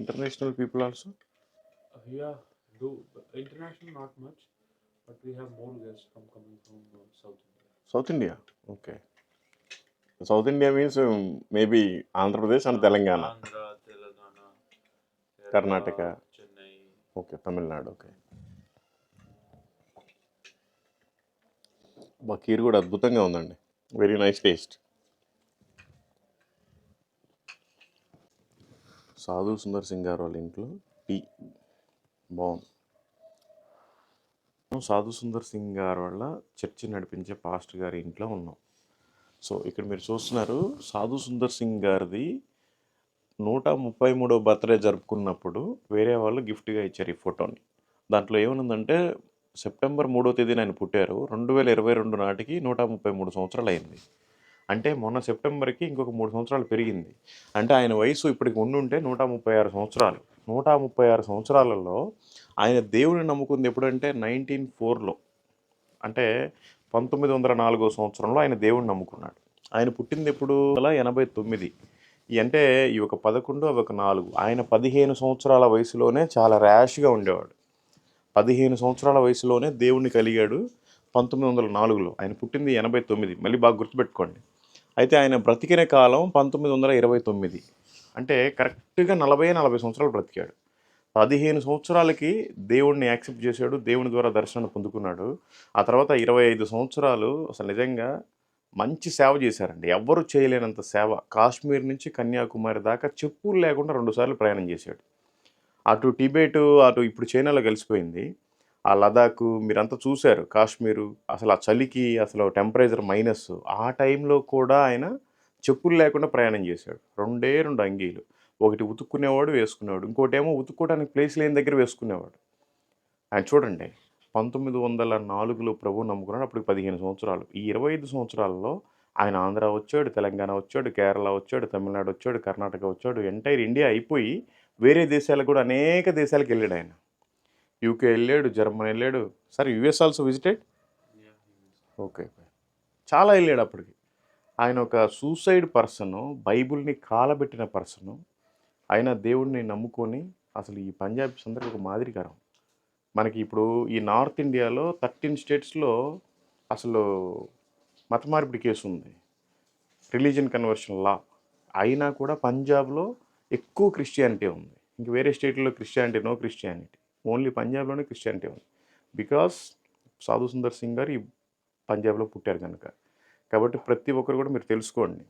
international people also? Yeah, do international not much, but we have more guests coming from South India. South India? Okay. South India means maybe Andhra Pradesh and Telangana. Andhra, Telangana, Kerala, Karnataka. Chennai. Okay, Tamil Nadu. Okay. Kheer కూడా అద్భుతంగా ఉందండి. Very nice taste. సాధు సుందర్ సింగ్ గారు వాళ్ళ ఇంట్లో tea బాగుంది. సాధు సుందర్ సింగ్ గారు వాళ్ళ చర్చి నడిపించే పాస్టర్ గారి ఇంట్లో ఉన్నాం. సో ఇక్కడ మీరు చూస్తున్నారు, సాధు సుందర్ సింగ్ గారిది 133వ బర్త్డే జరుపుకున్నప్పుడు వేరే వాళ్ళు గిఫ్ట్గా ఇచ్చారు ఈ ఫోటోని. దాంట్లో ఏమనుందంటే సెప్టెంబర్ 3వ తేదీన ఆయన పుట్టారు, 2022 నాటికి 133 సంవత్సరాలు అయింది. అంటే మొన్న సెప్టెంబర్కి ఇంకొక 3 సంవత్సరాలు పెరిగింది. అంటే ఆయన వయసు ఇప్పటికి ఉండుంటే 136 సంవత్సరాలు. 136 సంవత్సరాలలో ఆయన దేవుని నమ్ముకుంది ఎప్పుడంటే 1904లో, అంటే 1904 సంవత్సరంలో ఆయన దేవుడిని నమ్ముకున్నాడు. ఆయన పుట్టింది ఎప్పుడు 1989. అంటే ఈ ఒక 11 అవి ఒక 4. ఆయన 15 సంవత్సరాల వయసులోనే చాలా ర్యాష్గా ఉండేవాడు. 15 సంవత్సరాల వయసులోనే దేవుణ్ణి కలిగాడు. 1904లో ఆయన పుట్టింది 89, మళ్ళీ బాగా గుర్తుపెట్టుకోండి. అయితే ఆయన బ్రతికిన కాలం 1929, అంటే కరెక్ట్గా 40 సంవత్సరాలు బ్రతికాడు. 15 సంవత్సరాలకి దేవుణ్ణి యాక్సెప్ట్ చేశాడు, దేవుని ద్వారా దర్శనాన్ని పొందుకున్నాడు. ఆ తర్వాత 25 సంవత్సరాలు అసలు నిజంగా మంచి సేవ చేశారండి. ఎవ్వరూ చేయలేనంత సేవ. కాశ్మీర్ నుంచి కన్యాకుమారి దాకా చెప్పులు లేకుండా 2 సార్లు ప్రయాణం చేశాడు. అటు టిబెట్, అటు ఇప్పుడు చైనాలో కలిసిపోయింది. ఆ లదాఖ్ మీరంతా చూశారు. కాశ్మీరు అసలు ఆ చలికి అసలు టెంపరేచర్ మైనస్. ఆ టైంలో కూడా ఆయన చెప్పులు లేకుండా ప్రయాణం చేశాడు. 2 అంగీలు, ఒకటి ఉతుక్కునేవాడు వేసుకునేవాడు, ఇంకోటేమో ఉతుక్కోవడానికి ప్లేస్ లేని దగ్గర వేసుకునేవాడు. ఆయన చూడండి, 1904లో ప్రభువు నమ్ముకున్నాడు. అప్పుడు 15 సంవత్సరాలు. ఈ 25 సంవత్సరాలలో ఆయన ఆంధ్ర వచ్చాడు, తెలంగాణ వచ్చాడు, కేరళ వచ్చాడు, తమిళనాడు వచ్చాడు, కర్ణాటక వచ్చాడు. ఎంటైర్ ఇండియా అయిపోయి వేరే దేశాలకు కూడా అనేక దేశాలకు వెళ్ళాడు ఆయన. యూకే వెళ్ళాడు, జర్మనీ వెళ్ళాడు. Sir US also visited? Okay, చాలా వెళ్ళాడు అప్పటికి. ఆయన ఒక సూసైడ్ పర్సను, బైబుల్ని కాలబెట్టిన పర్సను. ఆయన దేవుడిని నమ్ముకొని అసలు ఈ పంజాబ్స్ అందరికీ ఒక మాదిరికరం. మనకి ఇప్పుడు ఈ నార్త్ ఇండియాలో 13 స్టేట్స్లో అసలు మత మార్పిడి కేసు ఉంది, రిలీజియన్ కన్వర్షన్ లా. అయినా కూడా పంజాబ్లో ఎక్కువ క్రిస్టియానిటీ ఉంది. ఇంక వేరే స్టేట్లో క్రిస్టియానిటీ, నో క్రిస్టియానిటీ. ఓన్లీ పంజాబ్లోనే క్రిస్టియానిటీ ఉంది. బికాస్ సాధు సుందర్ సింగ్ గారు ఈ పంజాబ్లో పుట్టారు కనుక. కాబట్టి ప్రతి ఒక్కరు కూడా మీరు తెలుసుకోండి.